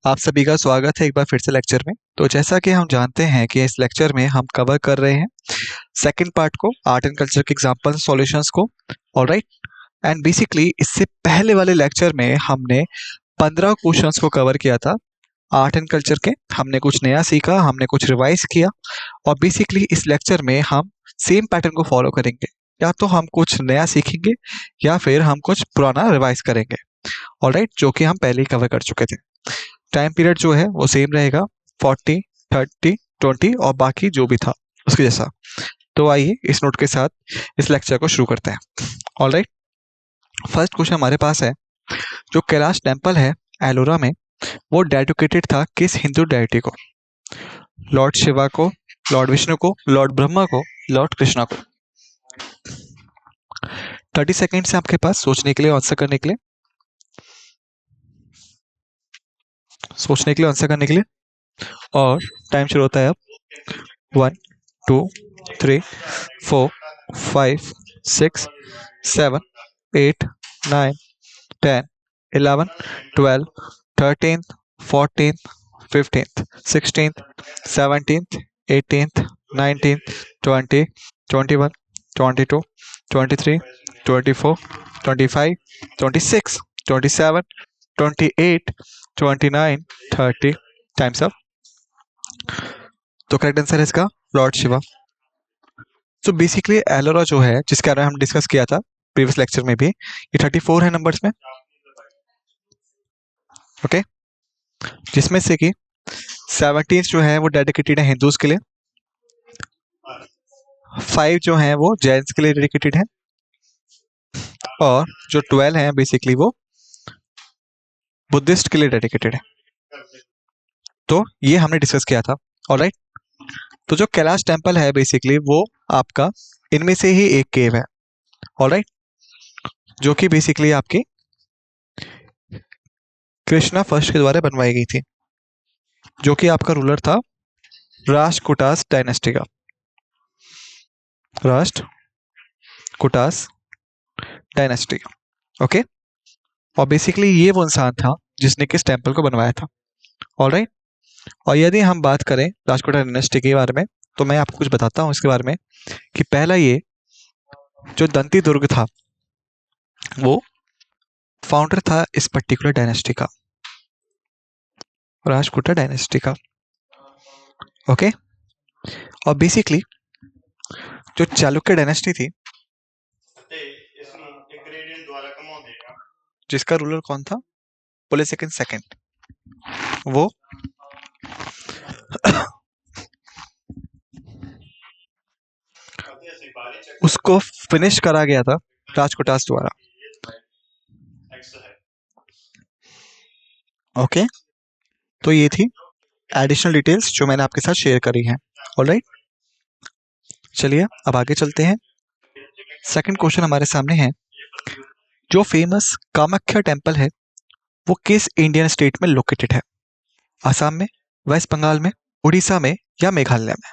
आप सभी का स्वागत है एक बार फिर से लेक्चर में। तो जैसा कि हम जानते हैं कि इस लेक्चर में हम कवर कर रहे हैं सेकंड पार्ट को, आर्ट एंड कल्चर के एग्जांपल सॉल्यूशंस को। ऑलराइट, एंड बेसिकली इससे पहले वाले लेक्चर में हमने 15 क्वेश्चंस को कवर किया था आर्ट एंड कल्चर के। हमने कुछ नया सीखा, हमने कुछ रिवाइज किया, और बेसिकली इस लेक्चर में हम सेम पैटर्न को फॉलो करेंगे। या तो हम कुछ नया सीखेंगे या फिर हम कुछ पुराना रिवाइज करेंगे। ऑलराइट, जो कि हम पहले ही कवर कर चुके थे। टाइम पीरियड जो है वो सेम रहेगा, 40, 30, 20 और बाकी जो भी था उसके जैसा। तो आइए इस नोट के साथ इस लेक्चर को शुरू करते हैं। ऑलराइट, फर्स्ट क्वेश्चन हमारे पास है, जो कैलाश टेम्पल है एलोरा में, वो डेडिकेटेड था किस हिंदू डेटी को? लॉर्ड शिवा को, लॉर्ड विष्णु को, लॉर्ड ब्रह्मा को, लॉर्ड कृष्णा को? 30 सेकेंड से आपके पास सोचने के लिए, आंसर करने के लिए, आंसर करने के लिए। और टाइम शुरू होता है अब। 1, 2, 3, 4, 5, 6, 7, 8, 9, 10, 11, 12, 13th, 14th, 15th, 16th, 17th, 18th, 19th, 20, 21, 22, 23, 24, 25, 26, 27, 28, 29, 30। Times up. तो करेक्ट आंसर है इसका लॉर्ड शिवा। तो बेसिकली एलोरा जो है, जिसके बारे में हम डिस्कस किया था प्रीवियस लेक्चर में भी, ये 34 है नंबर्स में। ओके, जिसमें से कि 17 जो है वो डेडिकेटेड है हिंदूज के लिए, 5 जो है वो जैन्स के लिए डेडिकेटेड है, और जो 12 है बेसिकली वो बुद्धिस्ट के लिए डेडिकेटेड है। तो ये हमने डिस्कस किया था। ऑलराइट, तो जो कैलाश टेम्पल है बेसिकली वो आपका इनमें से ही एक केव है। ऑलराइट, जो कि बेसिकली आपकी कृष्णा फर्स्ट के द्वारा बनवाई गई थी, जो कि आपका रूलर था राष्ट्रकूटास डायनेस्टी का। राष्ट्रकूटास डायनेस्टी। ओके, और बेसिकली ये वो इंसान था जिसने किस टेम्पल को बनवाया था। ऑलराइट, और यदि हम बात करें राष्ट्रकूटा डायनेस्टी के बारे में, तो मैं आपको कुछ बताता हूँ इसके बारे में कि पहला ये जो दंती दुर्ग था वो फाउंडर था इस पर्टिकुलर डायनेस्टी का, राष्ट्रकूटा डायनेस्टी का। ओके, और बेसिकली जो चालुक्य डायनेस्टी थी, जिसका रूलर कौन था? पुलकेशिन सेकंड। वो उसको फिनिश करा गया था राजकोटास द्वारा। ओके, तो ये थी एडिशनल डिटेल्स जो मैंने आपके साथ शेयर करी है। ऑलराइट, चलिए अब आगे चलते हैं। सेकंड क्वेश्चन हमारे सामने है, जो फेमस कामाख्या टेम्पल है वो किस इंडियन स्टेट में लोकेटेड है? असम में, वेस्ट बंगाल में, उड़ीसा में, या मेघालय में?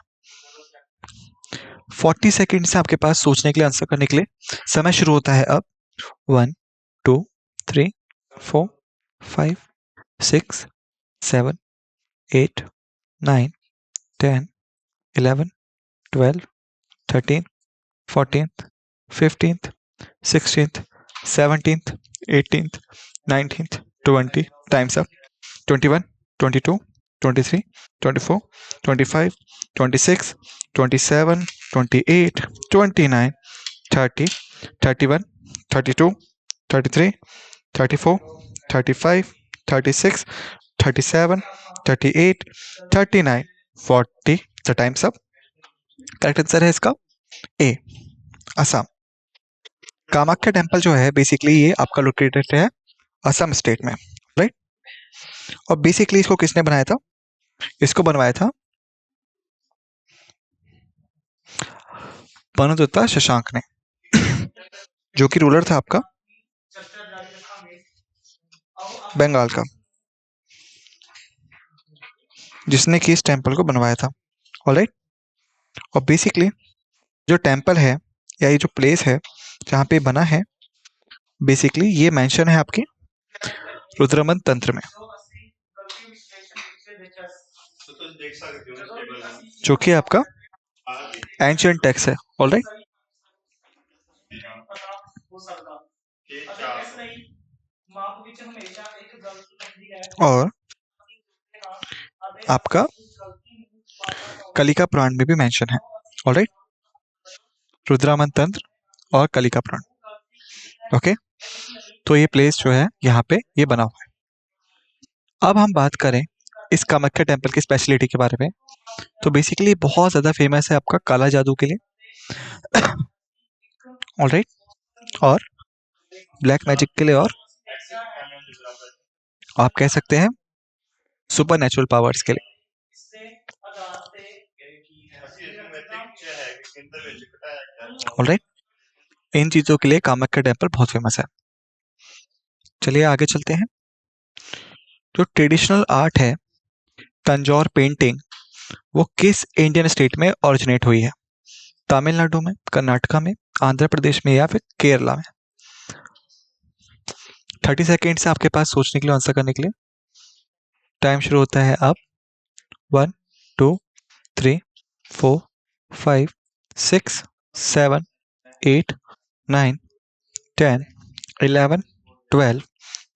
40 सेकेंड से आपके पास सोचने के लिए, आंसर करने के लिए समय शुरू होता है अब। 1, 2, 3, 4, 5, 6, 7, 8, 9, 10, 11, 12, 13, 14th, 15th, 16th, 17th, 18th, 19th, 20। Times up. 21, 22, 23, 24, 25, 26, 27, 28, 29, 30, 31, 32, 33, 34, 35, 36, 37, 38, 39, 40। The times up. Correct answer है इसका ए, असम। कामाख्या टेम्पल जो है बेसिकली ये आपका लोकेटेड है असम स्टेट में। राइट, और बेसिकली इसको किसने बनाया था? इसको बनवाया था भानुदत्ता शशांक ने, जो कि रूलर था आपका बंगाल का, जिसने कि इस टेम्पल को बनवाया था। ऑलराइट, और बेसिकली जो टेम्पल है या ये जो प्लेस है जहाँ पे बना है, बेसिकली ये मेंशन है आपकी रुद्रमन तंत्र में। जो कि आपका एंशियंट टेक्स्ट है। ऑलराइट, और आपका कलिका पुराण में भी मेंशन है। ऑलराइट, रुद्रामन तंत्र और कलिका पुराण। ओके, तो ये प्लेस जो है यहाँ पे ये बना हुआ है। अब हम बात करें इस कामाख्या टेम्पल की स्पेशलिटी के बारे में, तो बेसिकली बहुत ज्यादा फेमस है आपका काला जादू के लिए। ऑलराइट, और ब्लैक मैजिक के लिए, और आप कह सकते हैं सुपर नेचुरल पावर्स के लिए। ऑलराइट, इन चीजों के लिए कामाख्या टेम्पल बहुत फेमस है। चलिए आगे चलते हैं। जो ट्रेडिशनल आर्ट है तंजौर पेंटिंग, वो किस इंडियन स्टेट में ओरिजिनेट हुई है? तमिलनाडु में, कर्नाटका में, आंध्र प्रदेश में, या फिर केरला में? 30 सेकेंड से आपके पास सोचने के लिए, आंसर करने के लिए टाइम शुरू होता है अब। 1 2 3 4 5 6 7 8 9 10 11 12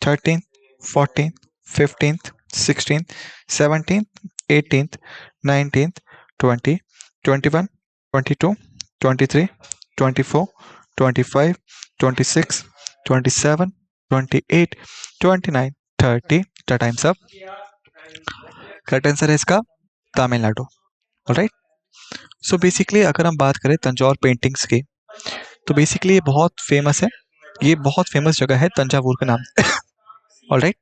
13 14 15 16 17 18 19 20 21 22 23 24 25 26 27 28 29 30। The times up. Correct answer है इसका तमिलनाडु। ऑलराइट, सो बेसिकली अगर हम बात करें तंजौर पेंटिंग्स की, तो बेसिकली ये बहुत फेमस है। ये बहुत फेमस जगह है तंजावुर के नाम। ऑलराइट,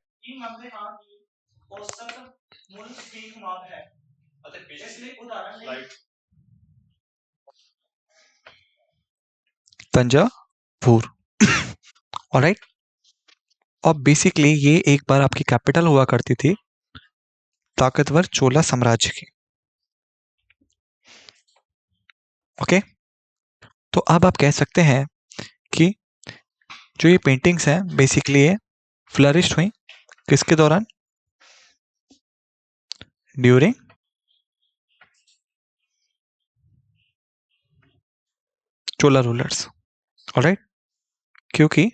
तंजावुर। ऑलराइट, और बेसिकली ये एक बार आपकी कैपिटल हुआ करती थी ताकतवर चोला साम्राज्य की। ओके, तो अब आप कह सकते हैं कि जो ये पेंटिंग्स हैं बेसिकली ये फ्लरिश्ड हुई किसके दौरान? ड्यूरिंग चोला रूलर्स। ऑलराइट, क्योंकि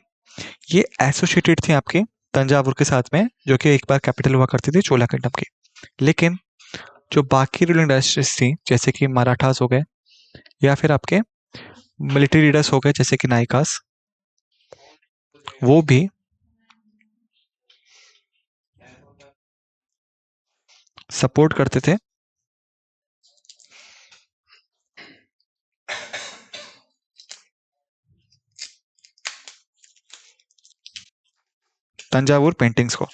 ये एसोसिएटेड थी आपके तंजावुर के साथ में, जो कि एक बार कैपिटल हुआ करती थी चोला किंगडम की। लेकिन जो बाकी रूलिंग डायनेस्टीज थी, जैसे कि मराठास हो गए, या फिर आपके मिलिट्री लीडर्स हो गए जैसे कि नायकास, वो भी सपोर्ट करते थे तंजावुर पेंटिंग्स को।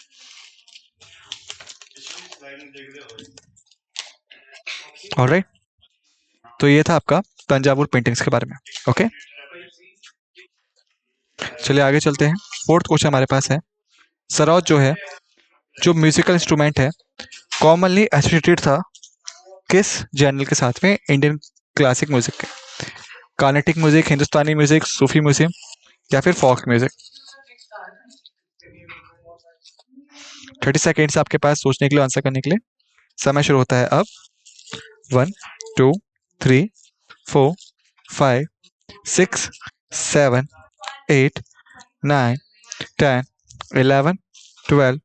ऑलराइट, तो ये था आपका तंजावुर पेंटिंग्स के बारे में। ओके, चलिए आगे चलते हैं। फोर्थ क्वेश्चन हमारे पास है, सरोद जो है, जो म्यूजिकल इंस्ट्रूमेंट है, कॉमनली एसोसिएटेड था किस जर्नल के साथ में? इंडियन क्लासिक म्यूजिक के। कार्नेटिक म्यूजिक, हिंदुस्तानी म्यूजिक, सूफी म्यूजिक, या फिर फोक म्यूजिक? 30 सेकेंड्स आपके पास सोचने के लिए, आंसर करने के लिए। समय शुरू होता है अब। 1 2 3 4 5 6 7 8 9 10 11 12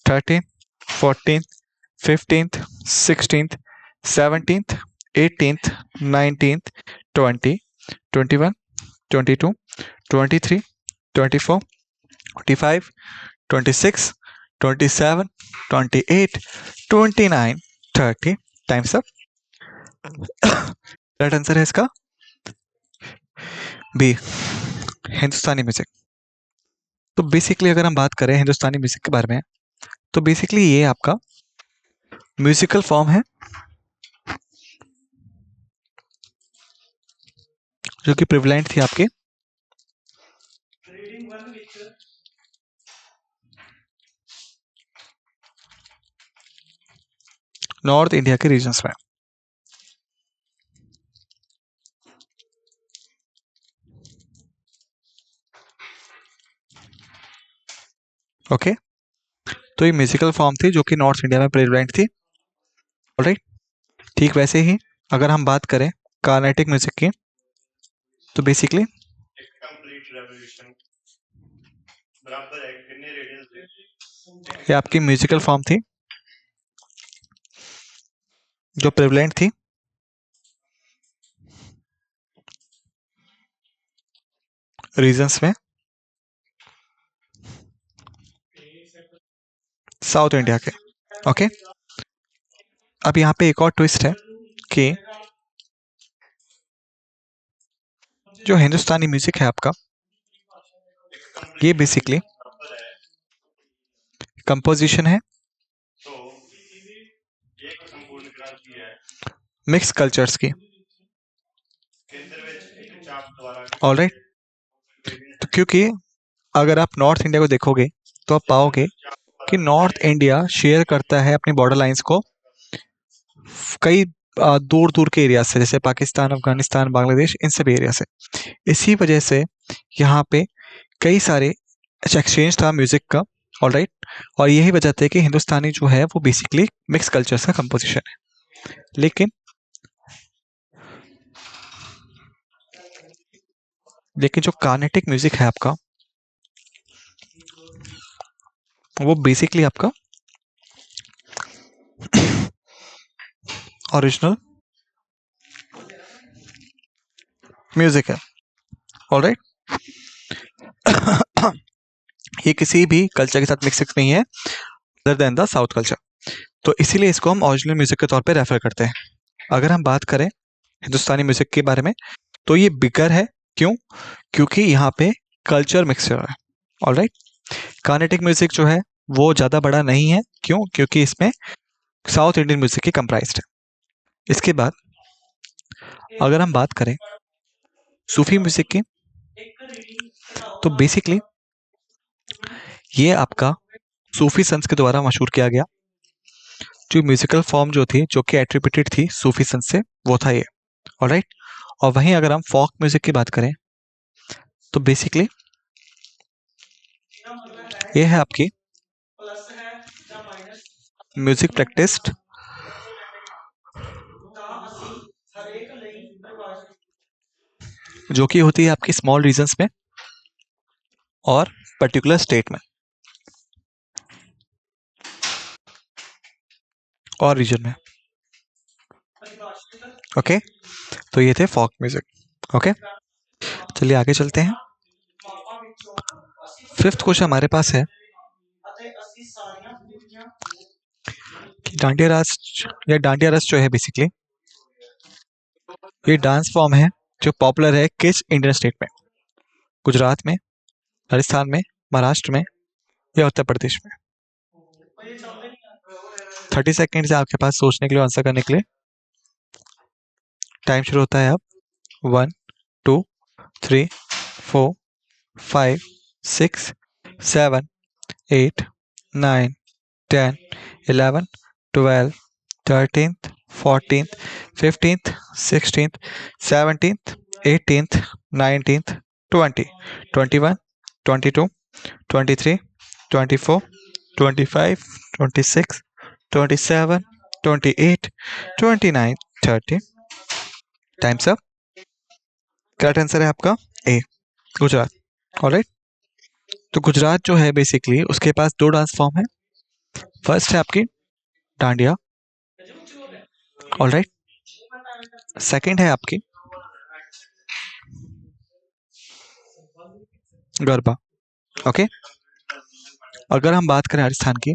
13 14 15th 16th 17th 18th 19th 20 21 22 23 24 25 26 27 28 29 30। Times up. Right answer है इसका बी, हिंदुस्तानी म्यूजिक। तो बेसिकली अगर हम बात करें हिंदुस्तानी म्यूजिक के बारे में, तो बेसिकली ये आपका म्यूजिकल फॉर्म है जो कि प्रिवलेंट थी आपके नॉर्थ इंडिया के रीजन्स में। ओके, तो ये म्यूजिकल फॉर्म थी जो कि नॉर्थ इंडिया में प्रेवलेंट थी। ऑलराइट। ठीक वैसे ही अगर हम बात करें कार्नेटिक म्यूजिक की, तो बेसिकली ये आपकी म्यूजिकल फॉर्म थी जो प्रेवलेंट थी रीजन्स में साउथ इंडिया के। ओके, अब यहाँ पे एक और ट्विस्ट है कि जो हिंदुस्तानी म्यूजिक है आपका, ये बेसिकली कंपोजिशन है मिक्स कल्चर्स की। ऑलराइट, तो क्योंकि अगर आप नॉर्थ इंडिया को देखोगे तो आप पाओगे कि नॉर्थ इंडिया शेयर करता है अपनी बॉर्डर लाइंस को कई दूर दूर के एरिया से, जैसे पाकिस्तान, अफगानिस्तान, बांग्लादेश, इन सब एरिया से। इसी वजह से यहाँ पे कई सारे एक्सचेंज था म्यूजिक का। ऑलराइट, और यही वजह थी कि हिंदुस्तानी जो है वो बेसिकली मिक्स कल्चर्स का कंपोजिशन है। लेकिन लेकिन जो कार्नेटिक म्यूजिक है आपका, वो बेसिकली आपका ओरिजिनल म्यूजिक है। ऑलराइट, ये किसी भी कल्चर के साथ मिक्स नहीं है other than the south culture, तो इसीलिए इसको हम ओरिजिनल म्यूजिक के तौर पे रेफर करते हैं। अगर हम बात करें हिंदुस्तानी म्यूजिक के बारे में, तो ये बिगर है। क्यों? क्योंकि यहाँ पे कल्चर मिक्सचर है। ऑलराइट, कार्नेटिक म्यूजिक जो है वो ज़्यादा बड़ा नहीं है। क्यों? क्योंकि इसमें साउथ इंडियन म्यूजिक की कंप्राइज्ड है। इसके बाद अगर हम बात करें सूफी म्यूजिक की, तो बेसिकली ये आपका सूफी संत के द्वारा मशहूर किया गया जो म्यूजिकल फॉर्म जो थी, जो कि एट्रीब्यूटेड थी सूफी संत से, वो था ये। ऑलराइट, और वहीं अगर हम फोक म्यूजिक की बात करें, तो बेसिकली ये है आपकी म्यूजिक प्रैक्टिस्ड जो कि होती है आपकी स्मॉल रीजन्स में और पर्टिकुलर स्टेट में और रीजन में। ओके, तो ये थे फोक म्यूजिक। ओके, चलिए आगे चलते हैं। फिफ्थ क्वेश्चन हमारे पास है कि डांडिया रास या डांडिया रस जो है बेसिकली ये डांस फॉर्म है जो पॉपुलर है किस इंडियन स्टेट में? गुजरात में, राजस्थान में, महाराष्ट्र में या उत्तर प्रदेश में? 30 सेकेंड है आपके पास सोचने के लिए, आंसर करने के लिए। टाइम शुरू होता है अब। 1, 2, 3, 4, 5, 6, 7, 8, 9, 10, 11, 12, 13, 14, 15, 16, 17, 18, 19, 20, 21, 22, 23, 24, 25, 26, 27, 28, 29, 30। Times up. करेक्ट आंसर है आपका ए, गुजरात। ऑलराइट, तो गुजरात जो है बेसिकली उसके पास दो डांस फॉर्म है। फर्स्ट है आपकी डांडिया। ऑलराइट, सेकंड है आपकी गरबा। ओके, अगर हम बात करें राजस्थान की,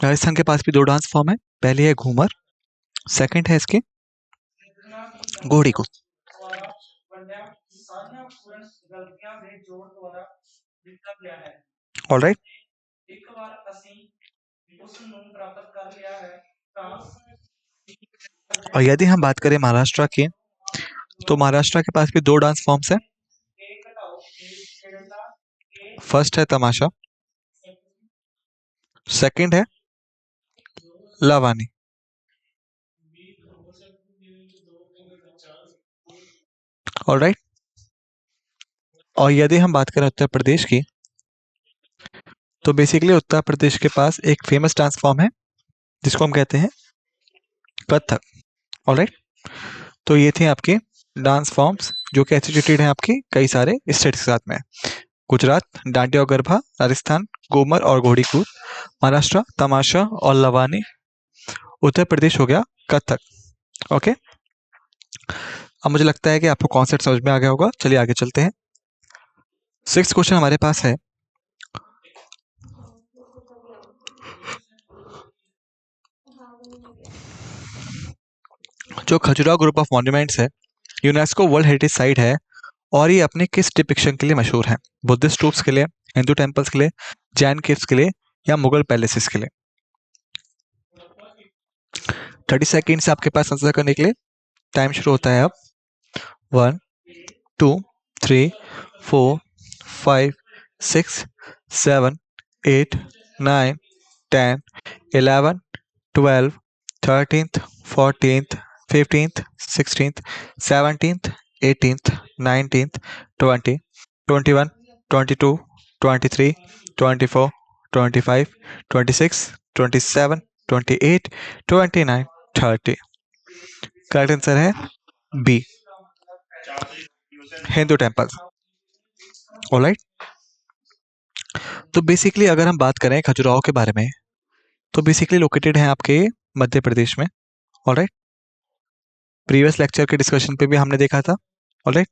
राजस्थान के पास भी दो डांस फॉर्म है। पहली है घूमर, सेकंड है इसकी घोड़ी को। ऑलराइट, और यदि हम बात करें महाराष्ट्र की, तो महाराष्ट्र के पास भी दो डांस फॉर्म्स है। फर्स्ट है तमाशा, सेकंड है लावानी। ऑलराइट, और यदि हम बात करें उत्तर प्रदेश की, तो बेसिकली उत्तर प्रदेश के पास एक फेमस डांस फॉर्म है जिसको हम कहते हैं कथक। ऑलराइट, तो ये थे आपके डांस फॉर्म्स जो कि एसोसिएटेड हैं आपकी कई सारे स्टेट्स के साथ में। गुजरात डांडिया और गरबा, राजस्थान घूमर और घोड़ी कूद, महाराष्ट्र तमाशा और लवानी, उत्तर प्रदेश हो गया कथक। ओके, अब मुझे लगता है कि आपको कॉन्सेप्ट समझ में आ गया होगा। चलिए आगे चलते हैं। सिक्स क्वेश्चन हमारे पास है, जो खजुराहो ग्रुप ऑफ मॉन्यूमेंट्स है यूनेस्को वर्ल्ड हेरिटेज साइट है, और ये अपने किस डिपिक्शन के लिए मशहूर है? बुद्धिस्ट टूब्स के लिए, हिंदू टेम्पल्स के लिए, जैन केव्स के लिए, या मुगल पैलेसेस के लिए? 30 सेकेंड्स आपके पास आंसर करने के लिए। टाइम शुरू होता है अब। 1 2 3 4 5 6 7 8 9 10 11 12 13th 14th 15th 16th 17th 18th 19th 20 21 22 23 24 25 26 27 28 29 30। Correct answer है बी, हिंदू टेम्पल्स। ऑलराइट, तो बेसिकली अगर हम बात करें खजुराहो के बारे में, तो बेसिकली लोकेटेड है आपके मध्य प्रदेश में। ऑलराइट, प्रीवियस लेक्चर के डिस्कशन पे भी हमने देखा था। ऑलराइट,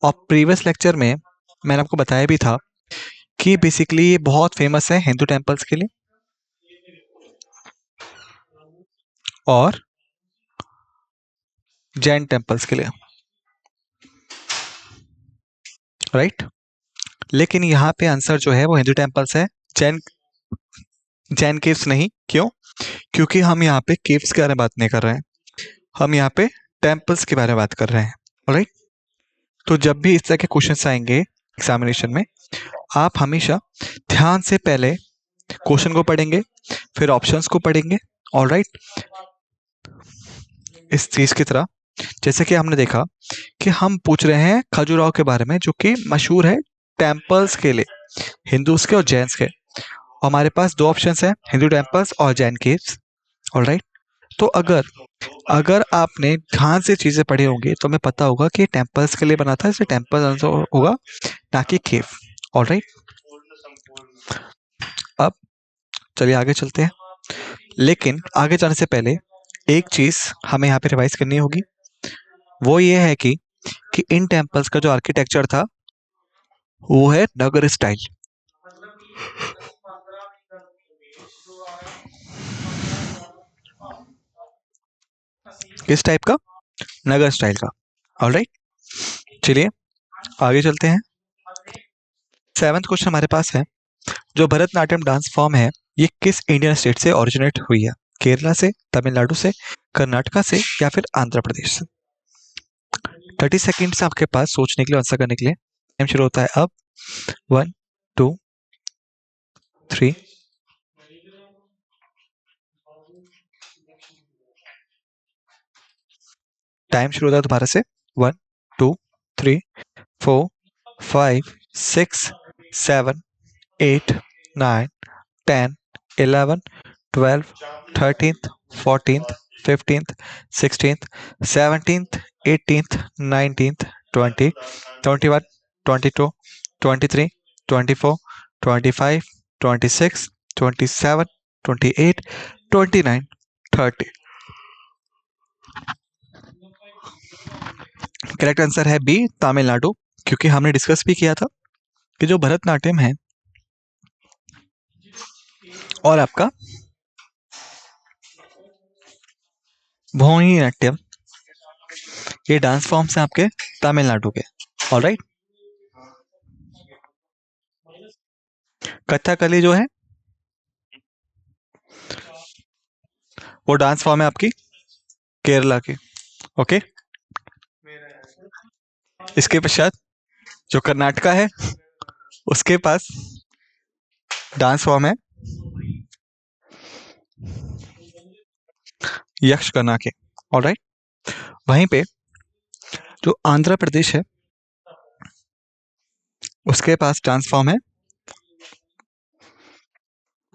और प्रीवियस लेक्चर में मैंने आपको बताया भी था कि बेसिकली ये बहुत फेमस है हिंदू टेम्पल्स के लिए और जैन टेम्पल्स के लिए। राइट, लेकिन यहाँ पे आंसर जो है वो हिंदू टेम्पल्स है, जैन जैन केव्स नहीं। क्यों? क्योंकि हम यहाँ पे केव्स के बारे में बात नहीं कर रहे हैं, हम यहाँ पे टेम्पल्स के बारे में बात कर रहे हैं। ऑलराइट, तो जब भी इस तरह के क्वेश्चंस आएंगे एग्जामिनेशन में, आप हमेशा ध्यान से पहले क्वेश्चन को पढ़ेंगे, फिर ऑप्शंस को पढ़ेंगे। ऑलराइट, इस चीज की तरह जैसे कि हमने देखा कि हम पूछ रहे हैं खजुराहो के बारे में जो कि मशहूर है टेम्पल्स के लिए, हिंदूज के और जैन्स के। हमारे पास दो ऑप्शंस हैं, हिंदू टेम्पल्स और जैन केव्स। ऑलराइट, तो अगर अगर आपने ध्यान से चीजें पढ़ी होंगी तो हमें पता होगा कि टेम्पल्स के लिए बना था, इसलिए टेम्पल आंसर होगा ना कि केव। ऑलराइट, अब चलिए आगे चलते हैं। लेकिन आगे जाने से पहले एक चीज हमें यहाँ पे रिवाइज करनी होगी, वो ये है कि इन टेम्पल्स का जो आर्किटेक्चर था वो है नगर स्टाइल। किस टाइप का? नगर स्टाइल का। ऑलराइट, चलिए आगे चलते हैं। सेवंथ क्वेश्चन हमारे पास है, जो भरतनाट्यम डांस फॉर्म है ये किस इंडियन स्टेट से ओरिजिनेट हुई है? केरला से, तमिलनाडु से, कर्नाटका से, या फिर आंध्र प्रदेश से? 30 सेकेंड्स आपके पास सोचने के लिए, आंसर करने के लिए। टाइम शुरू होता है अब। 1 2 3 टाइम शुरू होता है दोबारा से। 1 2 3 4 5 6 7 8 9 10 11 12 13th 14th 15th 16th 17th 18th 19th 20 21 22 23 24 25 26 27 28 29 30। Correct answer है बी, तमिलनाडु। क्योंकि हमने डिस्कस भी किया था कि जो भरतनाट्यम है और आपका मोहिनीअट्टम, ये डांस फॉर्म्स हैं आपके तमिलनाडु के। ऑलराइट, कथकली जो है वो डांस फॉर्म है आपकी केरला की। ओके, इसके पश्चात जो कर्नाटका है उसके पास डांस फॉर्म है यक्षगाना के। ऑलराइट, वहीं पे जो आंध्र प्रदेश है उसके पास डांस फॉर्म है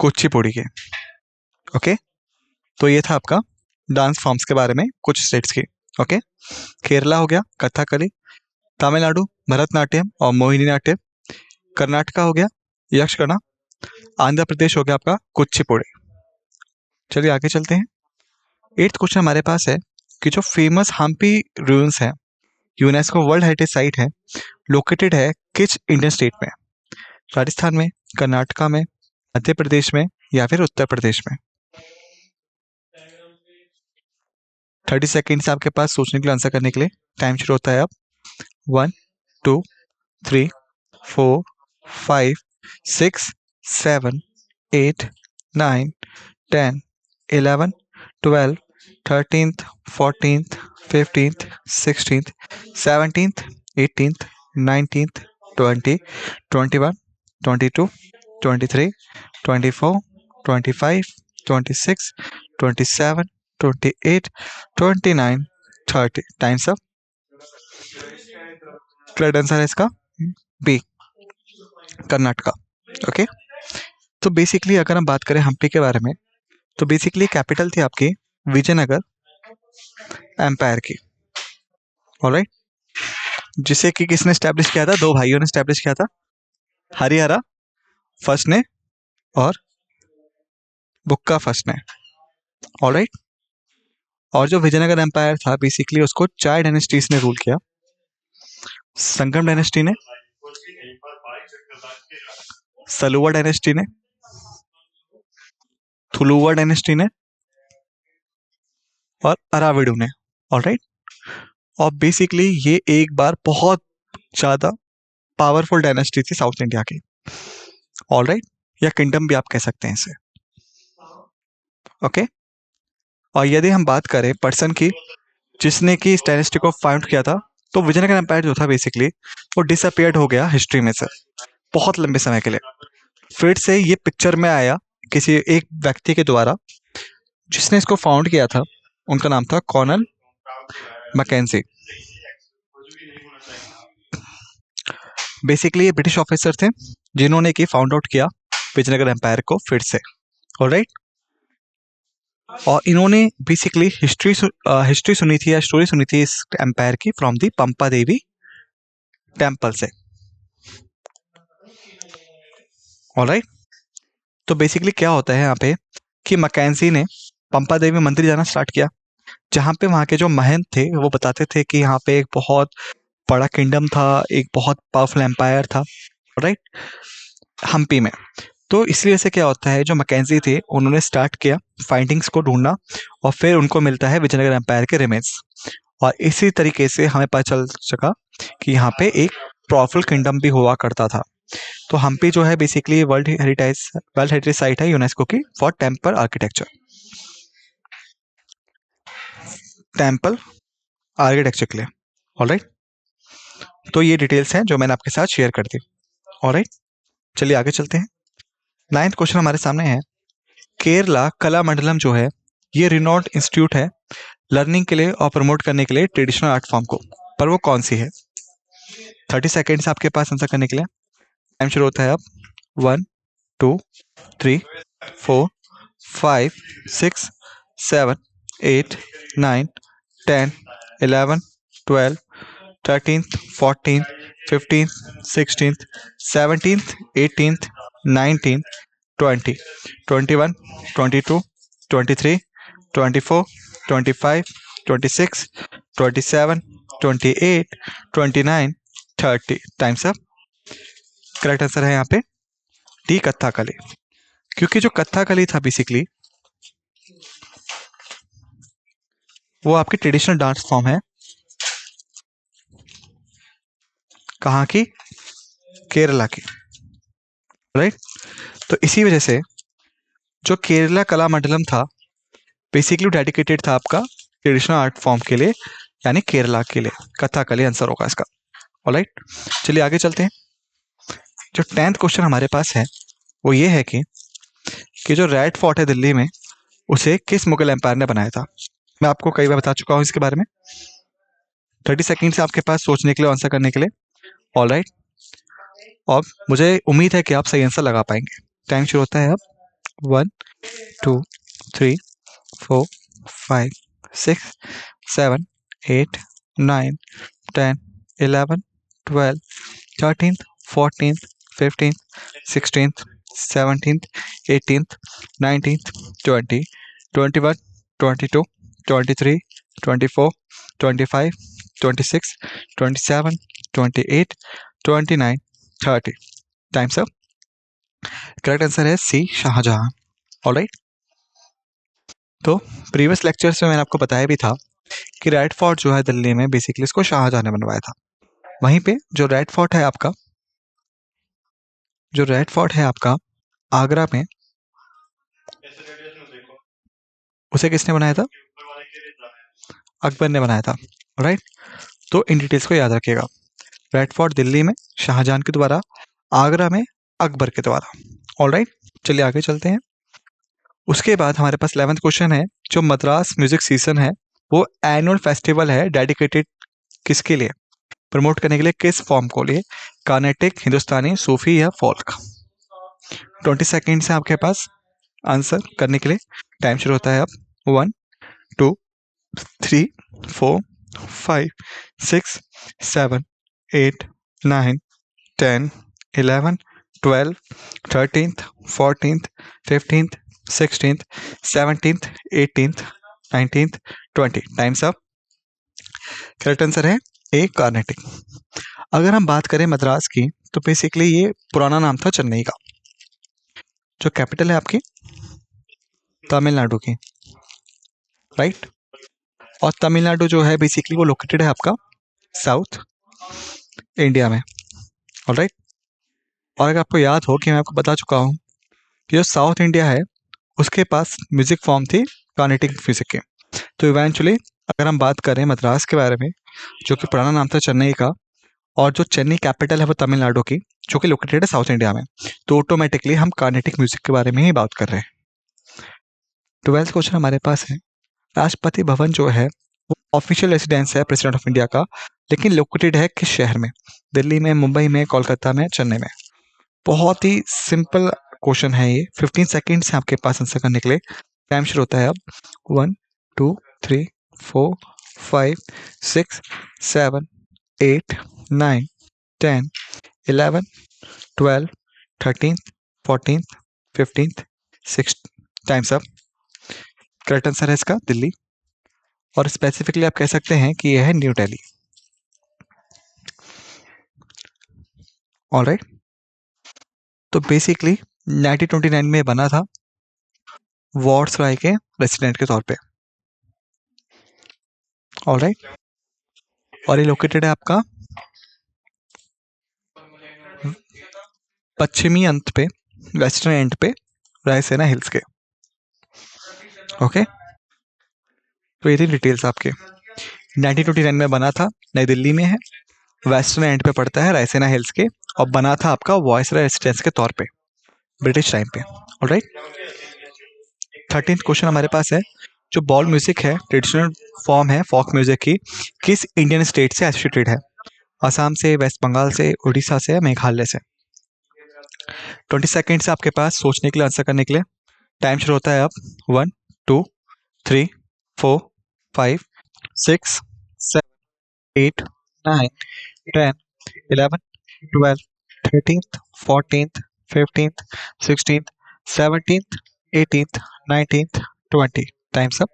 कुचिपुड़ी के। ओके, तो ये था आपका डांस फॉर्म्स के बारे में कुछ स्टेट्स की। ओके, केरला हो गया कथकली, तमिलनाडु भरतनाट्यम और मोहिनी नाट्यम, कर्नाटका हो गया यक्षगाना, आंध्र प्रदेश हो गया आपका कुचिपुड़ी। चलिए आगे चलते हैं। 8th क्वेश्चन हमारे पास है कि जो फेमस हम्पी रूइंस है, यूनेस्को वर्ल्ड हेरिटेज साइट है, लोकेटेड है किस इंडियन स्टेट में? राजस्थान में, कर्नाटका में, मध्य प्रदेश में या फिर उत्तर प्रदेश में? 30 सेकेंड्स आपके पास सोचने के लिए, आंसर करने के लिए। टाइम शुरू होता है अब। 1 2 3 4 5 6 7 8 9 10 11 12 13th 14th 15th 16th 17th 18th 19th 20 21 22 23 24 25 26 27 28 29 30। Times up. Correct answer है इसका बी, कर्नाटका। ओके, तो बेसिकली अगर हम बात करें हम्पी के बारे में, तो बेसिकली कैपिटल थी आपकी विजयनगर एम्पायर की। ऑलराइट, जिसे कि किसने स्टैब्लिश किया था? दो भाइयों ने स्टैब्लिश किया था, हरिहरा फर्स्ट ने और बुक्का फर्स्ट ने। ऑलराइट, और जो विजयनगर एम्पायर था बेसिकली उसको 4 डायनेस्टीज ने रूल किया। संगम डायनेस्टी ने, सलुवा डायनेस्टी ने, थुलुवा डायनेस्टी ने और अराविडू ने। ऑलराइट, और बेसिकली ये एक बार बहुत ज्यादा पावरफुल डायनेस्टी थी साउथ इंडिया की। ऑलराइट, या किंगडम भी आप कह सकते हैं इसे। ओके, और यदि हम बात करें पर्सन की जिसने कि इस डायनेस्टी को फाउंड किया था, तो विजयनगर एम्पायर जो था बेसिकली वो डिसअपियर्ड हो गया हिस्ट्री में से बहुत लंबे समय के लिए। फिर से ये पिक्चर में आया किसी एक व्यक्ति के द्वारा जिसने इसको फाउंड किया था। उनका नाम था कॉर्नल मैकेंजी। बेसिकली ये ब्रिटिश ऑफिसर थे जिन्होंने कि फाउंड आउट किया विजयनगर एम्पायर को फिर से। ऑलराइट, और इन्होंने बेसिकली हिस्ट्री सुनी थी या स्टोरी सुनी थी इस एम्पायर की from the Pampa Devi temple से। ऑलराइट, तो बेसिकली क्या होता है यहाँ पे कि मैकेंजी ने पंपा देवी मंदिर जाना स्टार्ट किया, जहाँ पे वहाँ के जो महंत थे वो बताते थे कि यहाँ पे एक बहुत बड़ा किंगडम था, एक बहुत पावरफुल एम्पायर था। राइट, हम्पी में। तो इसलिए से क्या होता है, जो मैकेंजी थे उन्होंने स्टार्ट किया फाइंडिंग्स को ढूंढना, और फिर उनको मिलता है विजयनगर एम्पायर के रिमेन्स। और इसी तरीके से हमें पता चल सका कि यहाँ पे एक पावरफुल किंगडम भी हुआ करता था। तो हम्पी जो है बेसिकली वर्ल्ड हेरिटेज साइट है यूनेस्को की for temple architecture. Temple architecture के लिए। ऑलराइट, तो ये डिटेल्स हैं जो मैंने आपके साथ शेयर कर दी। ऑलराइट, चलिए आगे चलते हैं। 9th क्वेश्चन हमारे सामने है, केरला कला मंडलम जो है ये रिनोड इंस्टीट्यूट है लर्निंग के लिए और प्रमोट करने के लिए ट्रेडिशनल आर्ट फॉर्म को, पर वो कौन सी है? 30 सेकेंड्स आपके पास आंसर करने के लिए। टाइम शुरू होता है अब। 1 2 3 4 5 6 7 8 9 10 11 12 13th 14th 15th 16th 17th 18th 19th 20 21 22 23 24 25 26 27 28 29 30। Times up. Correct answer है यहाँ पे डी, कथकली। क्योंकि जो कथकली था बेसिकली वो आपकी ट्रेडिशनल डांस फॉर्म है। कहाँ की? केरला की। राइट, तो इसी वजह से जो केरला कला मंडलम था बेसिकली डेडिकेटेड था आपका ट्रेडिशनल आर्ट फॉर्म के लिए, यानी केरला के लिए। कथकली आंसर होगा इसका। ऑलराइट, चलिए आगे चलते हैं। जो 10th क्वेश्चन हमारे पास है वो ये है कि जो रेड फोर्ट है दिल्ली में उसे किस मुगल एम्पायर ने बनाया था? मैं आपको कई बार बता चुका हूँ इसके बारे में। 30 सेकेंड से आपके पास सोचने के लिए, आंसर करने के लिए। ऑलराइट, और मुझे उम्मीद है कि आप सही आंसर लगा पाएंगे। टाइम शुरू होता है अब। 1 2 3 4 5 6 7 8 9 10 11 12 13th 14th 15th 16th 17th 18th 19th 20 21 22 23 24 25 26 27 28 29 30। Times up. Correct answer है सी, शाहजहां। ऑलराइट। तो प्रीवियस लेक्चर्स में मैंने आपको बताया भी था कि रेड फोर्ट जो है दिल्ली में, बेसिकली इसको शाहजहां ने बनवाया था। वहीं पे जो रेड फोर्ट है आपका, आगरा में, उसे किसने बनाया था? अकबर ने बनाया था। राइट। तो इन डिटेल्स को याद रखिएगा। रेड फोर्ट दिल्ली में शाहजहां के द्वारा, आगरा में अकबर के द्वारा। ऑलराइट, चलिए आगे चलते हैं। उसके बाद हमारे पास 11th क्वेश्चन है। जो मद्रास म्यूजिक सीजन है वो एनुअल फेस्टिवल है, डेडिकेटेड किसके लिए, प्रमोट करने के लिए, किस फॉर्म को लिए? कार्नेटिक, हिंदुस्तानी, सूफी या फोल्क? 20 सेकेंड है आपके पास आंसर करने के लिए। टाइम शुरू होता है अब। 1 2 3 4 5 6 7 8 9 10 11 12 13th 14th 15th 16th 17th 18th 19th 20। Times up. Correct answer है ए, कार्नेटिक। अगर हम बात करें मद्रास की, तो बेसिकली ये पुराना नाम था चेन्नई का। जो कैपिटल है आपकी तमिलनाडु की। राइट। और तमिलनाडु जो है बेसिकली वो लोकेटेड है आपका साउथ इंडिया में। ऑलराइट। और अगर आपको याद हो कि मैं आपको बता चुका हूँ कि जो साउथ इंडिया है उसके पास म्यूजिक फॉर्म थी कार्नेटिक म्यूजिक के। तो इवेंचुअली अगर हम बात करें मद्रास के बारे में, जो कि पुराना नाम था चेन्नई का, और जो चेन्नई कैपिटल है वो तमिलनाडु की, जो कि लोकेटेड है साउथ इंडिया में, तो ऑटोमेटिकली हम कार्नेटिक म्यूजिक के बारे में ही बात कर रहे हैं। 12th क्वेश्चन हमारे पास है। राष्ट्रपति भवन जो है वो ऑफिशियल रेसिडेंस है प्रेसिडेंट ऑफ इंडिया का, लेकिन लोकेटेड है किस शहर में? दिल्ली में, मुंबई में, कोलकाता में, चेन्नई में? बहुत ही सिंपल क्वेश्चन है ये। 15 सेकेंड से आपके पास आंसर करने के लिए। टाइम शुरू होता है अब। 1 2 3 4 5 6 7 8 9 10 11 12 13 14 15 6। Times up. करेक्ट आंसर है इसका दिल्ली, और स्पेसिफिकली आप कह सकते हैं कि यह है न्यू दिल्ली। ऑलराइट। तो बेसिकली 1929 में बना था वॉर्ड्स राय के रेसिडेंट के तौर पे। ऑलराइट। और ये लोकेटेड है आपका पश्चिमी अंत पे, वेस्टर्न एंड पे, रायसेना हिल्स के। ओके। तो ये थी डिटेल्स आपके। 1929 में बना था, नई दिल्ली में है, वेस्टर्न एंड पे पड़ता है रायसेना हिल्स के, और बना था आपका वॉइस रेसिडेंस के तौर पे ब्रिटिश टाइम पे। ऑलराइट। 13th क्वेश्चन हमारे पास है। जो बॉल म्यूजिक है ट्रेडिशनल फॉर्म है फोक म्यूजिक की, किस इंडियन स्टेट से एसोसिएटेड है? असम से, वेस्ट बंगाल से, उड़ीसा से, मेघालय से? 20 सेकेंड से आपके पास सोचने के लिए, आंसर करने के लिए। टाइम शुरू होता है अब। 1 2 3 4 5 6 7 8 9 10 11 12 13th 14th 15th 16th 17th 18th 19th 20। Times up.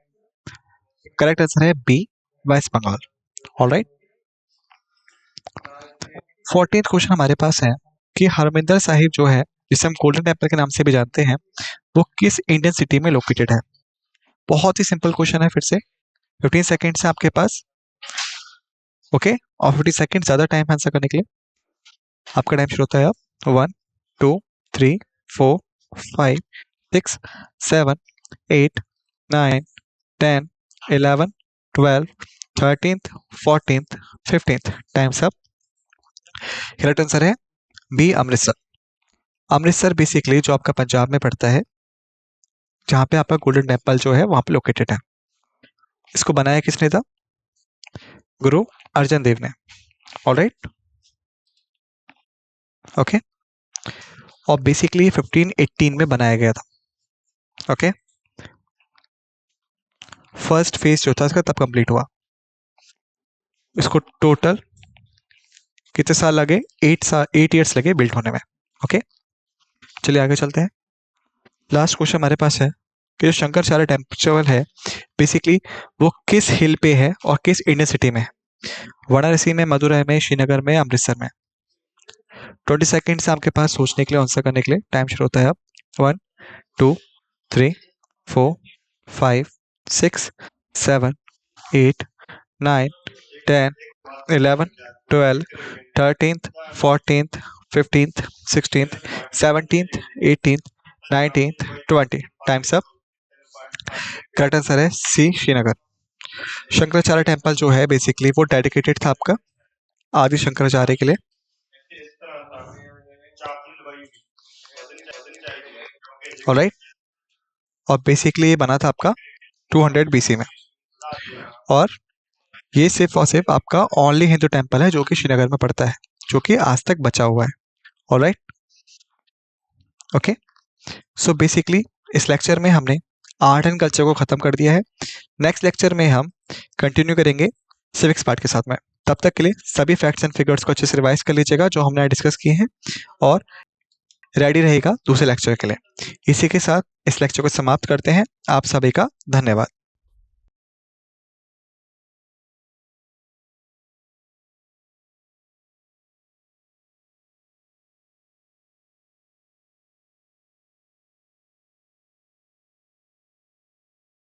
Correct answer है B, West Bengal. Alright. 14th question हमारे पास है कि हरमिंदर साहिब जो है, जिसे हम गोल्डन टेम्पल के नाम से भी जानते हैं, वो किस इंडियन सिटी में लोकेटेड है? बहुत ही सिंपल क्वेश्चन है। फिर से 15 सेकेंड से आपके पास। ओके। और 15 सेकेंड ज्यादा टाइम आंसर करने के लिए। आपका टाइम शुरू होता है अब। 1 2 3 4 5 6 7 8 9 10 11 12 13th 14th 15th। Times up. Correct answer है बी, अमृतसर। अमृतसर बेसिकली जो आपका पंजाब में पड़ता है, जहाँ पे आपका गोल्डन टेम्पल जो है वहां पे लोकेटेड है। इसको बनाया किसने था? गुरु अर्जन देव ने। ऑलराइट। ओके, और बेसिकली 1518 में बनाया गया था। ओके, फर्स्ट फेज जो था इसका तब कंप्लीट हुआ। इसको टोटल कितने साल लगे? 8 ईयर्स लगे बिल्ड होने में। ओके, चलिए आगे चलते हैं। लास्ट क्वेश्चन हमारे पास है कि जो शंकराचार्य टेम्पल है बेसिकली वो किस हिल पे है और किस इंडियन सिटी में है? वाराणसी में, मदुरई में, श्रीनगर में, अमृतसर में? 20 सेकेंड से आपके पास सोचने के लिए, आंसर करने के लिए टाइम शुरू होता है अब। 1 2 3 4 5 6 7 8 9 10 11 12 13th 14th 15th 16th 17th 18th 19th 20। Times up. Correct answer है सी, श्रीनगर। शंकराचार्य टेम्पल जो है बेसिकली वो डेडिकेटेड था आपका आदि शंकराचार्य के लिए। ऑलराइट, और बेसिकली ये बना था आपका 200 BC में, और ये सिर्फ और सिर्फ आपका ओनली हिंदू टेम्पल है जो कि श्रीनगर में पड़ता है, जो कि आज तक बचा हुआ है। Alright, okay. सो बेसिकली इस लेक्चर में हमने आर्ट एंड कल्चर को खत्म कर दिया है। नेक्स्ट लेक्चर में हम कंटिन्यू करेंगे सिविक्स पार्ट के साथ में। तब तक के लिए सभी फैक्ट्स एंड फिगर्स को अच्छे से रिवाइज कर लीजिएगा जो हमने डिस्कस किए हैं, और रेडी रहेगा दूसरे लेक्चर के लिए। इसी के साथ इस लेक्चर को समाप्त करते हैं। आप सभी का धन्यवाद।